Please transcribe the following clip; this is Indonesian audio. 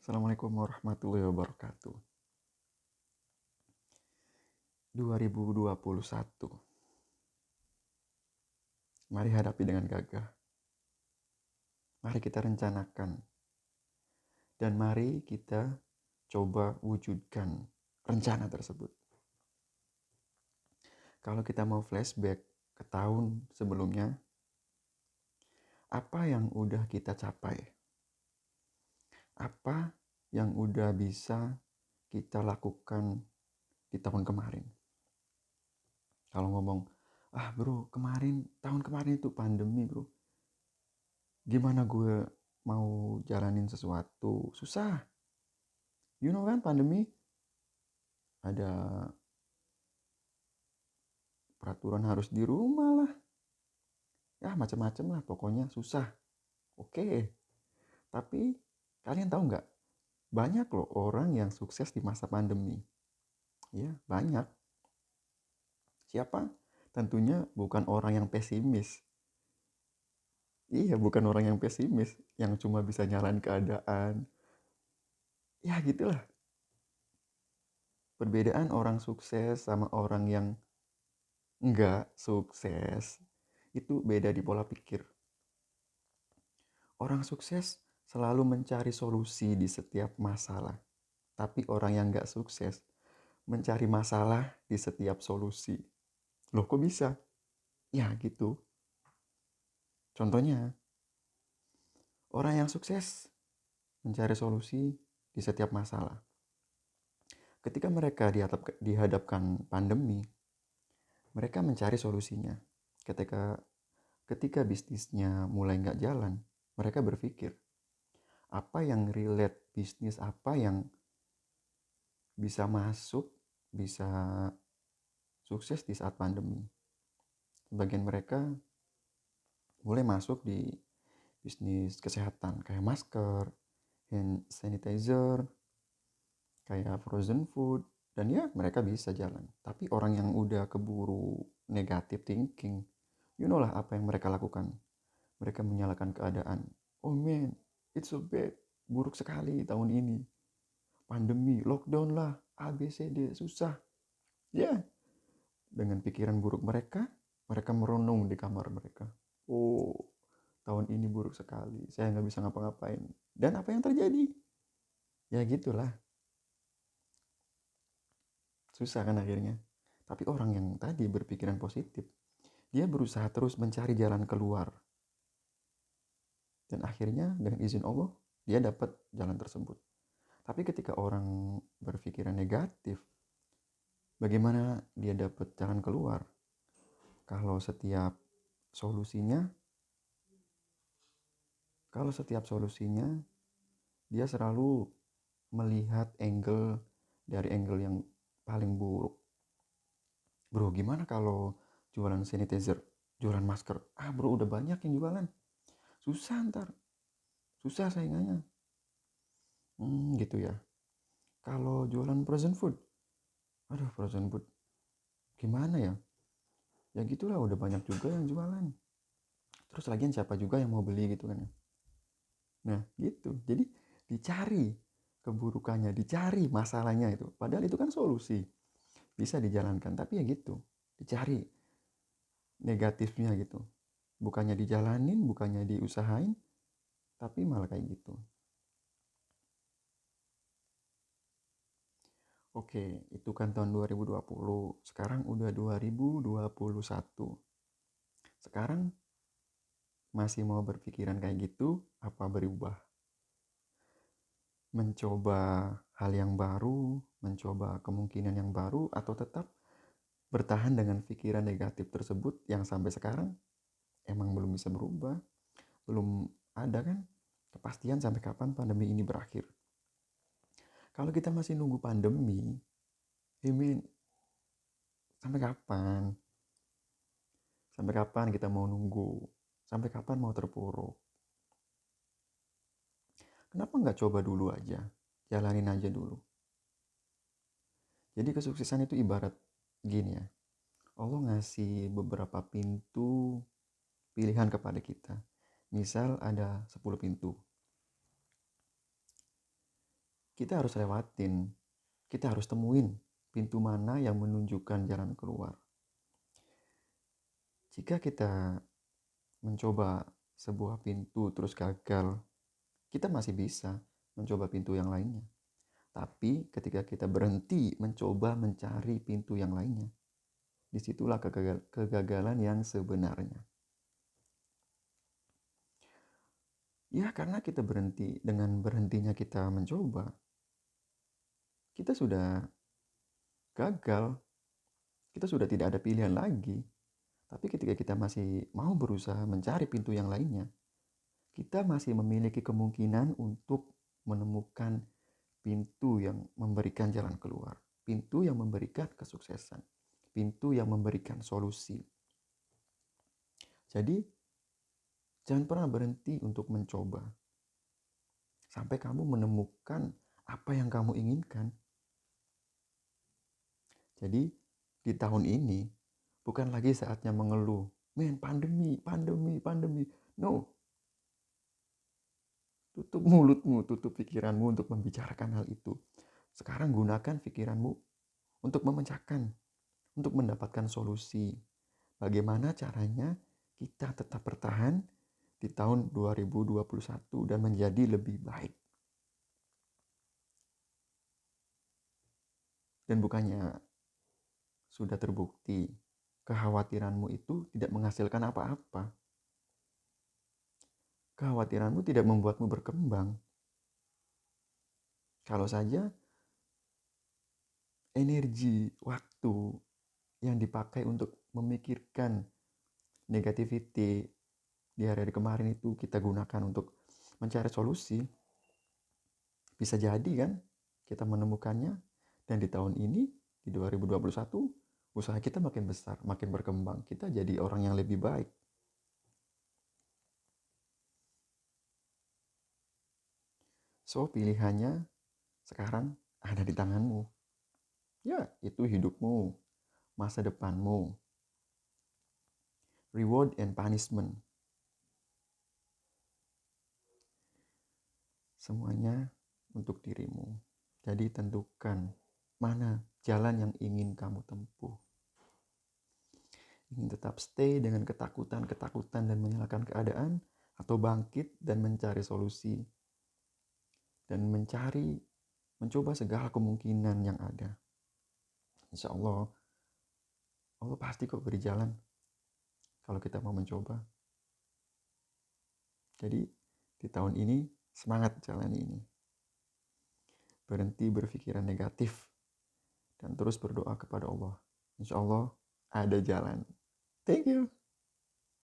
Assalamualaikum warahmatullahi wabarakatuh. 2021. Mari hadapi dengan gagah. Mari kita rencanakan. Dan mari kita coba wujudkan rencana tersebut. Kalau kita mau flashback ke tahun sebelumnya, apa yang udah kita capai? Apa yang udah bisa kita lakukan di tahun kemarin? Kalau ngomong, bro, tahun kemarin itu pandemi bro. Gimana gue mau jalanin sesuatu? Susah. You know kan pandemi? Ada peraturan harus di rumah lah. Ya macam-macam lah pokoknya susah. Oke. Tapi kalian tahu nggak? Banyak loh orang yang sukses di masa pandemi. Ya banyak. Siapa? Tentunya bukan orang yang pesimis. Iya, bukan orang yang pesimis, yang cuma bisa nyalain keadaan. Ya gitulah. Perbedaan orang sukses sama orang yang enggak sukses itu beda di pola pikir. Orang sukses selalu mencari solusi di setiap masalah. Tapi orang yang enggak sukses mencari masalah di setiap solusi. Loh kok bisa? Ya gitu. Contohnya, orang yang sukses mencari solusi di setiap masalah. Ketika mereka dihadapkan pandemi, mereka mencari solusinya. Ketika bisnisnya mulai nggak jalan, mereka berpikir, apa yang relate bisnis, apa yang bisa masuk, bisa sukses di saat pandemi. Sebagian mereka mulai masuk di bisnis kesehatan, kayak masker, hand sanitizer, kayak frozen food, dan ya mereka bisa jalan. Tapi orang yang udah keburu negative thinking, you know lah apa yang mereka lakukan. Mereka menyalahkan keadaan. Oh man, it's so bad, buruk sekali tahun ini. Pandemi, lockdown lah, A, B, C, D, susah. Ya, dengan pikiran buruk mereka, mereka merenung di kamar mereka. Oh, tahun ini buruk sekali, saya nggak bisa ngapa-ngapain. Dan apa yang terjadi? Ya gitulah, susah kan akhirnya. Tapi orang yang tadi berpikiran positif, dia berusaha terus mencari jalan keluar. Dan akhirnya dengan izin Allah, dia dapat jalan tersebut. Tapi ketika orang berpikiran negatif, bagaimana dia dapat jalan keluar? Kalau setiap solusinya, kalau setiap solusinya dia selalu melihat dari angle yang paling buruk. Bro, gimana kalau jualan sanitizer, jualan masker? Bro, udah banyak yang jualan. Susah ntar. Susah saingannya. Gitu ya. Kalau jualan frozen food, frozen food gimana ya? Ya gitulah, udah banyak juga yang jualan. Terus lagian siapa juga yang mau beli gitu kan ya. Nah gitu, jadi dicari keburukannya, dicari masalahnya itu. Padahal itu kan solusi, bisa dijalankan. Tapi ya gitu, dicari negatifnya gitu. Bukannya dijalanin, bukannya diusahain, tapi malah kayak gitu. Oke, itu kan tahun 2020. Sekarang udah 2021. Sekarang masih mau berpikiran kayak gitu, apa berubah? Mencoba hal yang baru, mencoba kemungkinan yang baru, atau tetap bertahan dengan pikiran negatif tersebut yang sampai sekarang emang belum bisa berubah. Belum ada kan kepastian sampai kapan pandemi ini berakhir. Kalau kita masih nunggu pandemi, I sampai kapan? Sampai kapan kita mau nunggu? Sampai kapan mau terpuruk? Kenapa nggak coba dulu aja? Jalanin aja dulu. Jadi kesuksesan itu ibarat gini ya. Allah ngasih beberapa pintu pilihan kepada kita. Misal ada 10 pintu. kita harus lewatin, kita harus temuin pintu mana yang menunjukkan jalan keluar. Jika kita mencoba sebuah pintu terus gagal, kita masih bisa mencoba pintu yang lainnya. Tapi ketika kita berhenti mencoba mencari pintu yang lainnya, disitulah kegagalan yang sebenarnya. Ya karena kita berhenti, dengan berhentinya kita mencoba, kita sudah gagal, kita sudah tidak ada pilihan lagi. Tapi ketika kita masih mau berusaha mencari pintu yang lainnya, kita masih memiliki kemungkinan untuk menemukan pintu yang memberikan jalan keluar, pintu yang memberikan kesuksesan, pintu yang memberikan solusi. Jadi, jangan pernah berhenti untuk mencoba. Sampai kamu menemukan apa yang kamu inginkan. Jadi, di tahun ini, bukan lagi saatnya mengeluh. Men, pandemi. No. Tutup mulutmu, tutup pikiranmu untuk membicarakan hal itu. Sekarang gunakan pikiranmu untuk memecahkan, untuk mendapatkan solusi. Bagaimana caranya kita tetap bertahan di tahun 2021 dan menjadi lebih baik. Dan bukannya sudah terbukti, kekhawatiranmu itu tidak menghasilkan apa-apa. Kekhawatiranmu tidak membuatmu berkembang. Kalau saja energi, waktu yang dipakai untuk memikirkan negativity di hari-hari kemarin itu kita gunakan untuk mencari solusi, bisa jadi kan kita menemukannya, dan di tahun ini, di 2021, usaha kita makin besar, makin berkembang, kita jadi orang yang lebih baik. So, pilihannya sekarang ada di tanganmu. Ya, itu hidupmu, masa depanmu. Reward and punishment. Semuanya untuk dirimu. Jadi tentukan mana jalan yang ingin kamu tempuh. Ingin tetap stay dengan ketakutan dan menyalahkan keadaan, atau bangkit dan mencari solusi dan mencoba segala kemungkinan yang ada. Insya Allah, Allah pasti kok beri jalan kalau kita mau mencoba. Jadi di tahun ini semangat jalani ini. Berhenti berpikiran negatif dan terus berdoa kepada Allah. Insya Allah ada jalan. Thank you.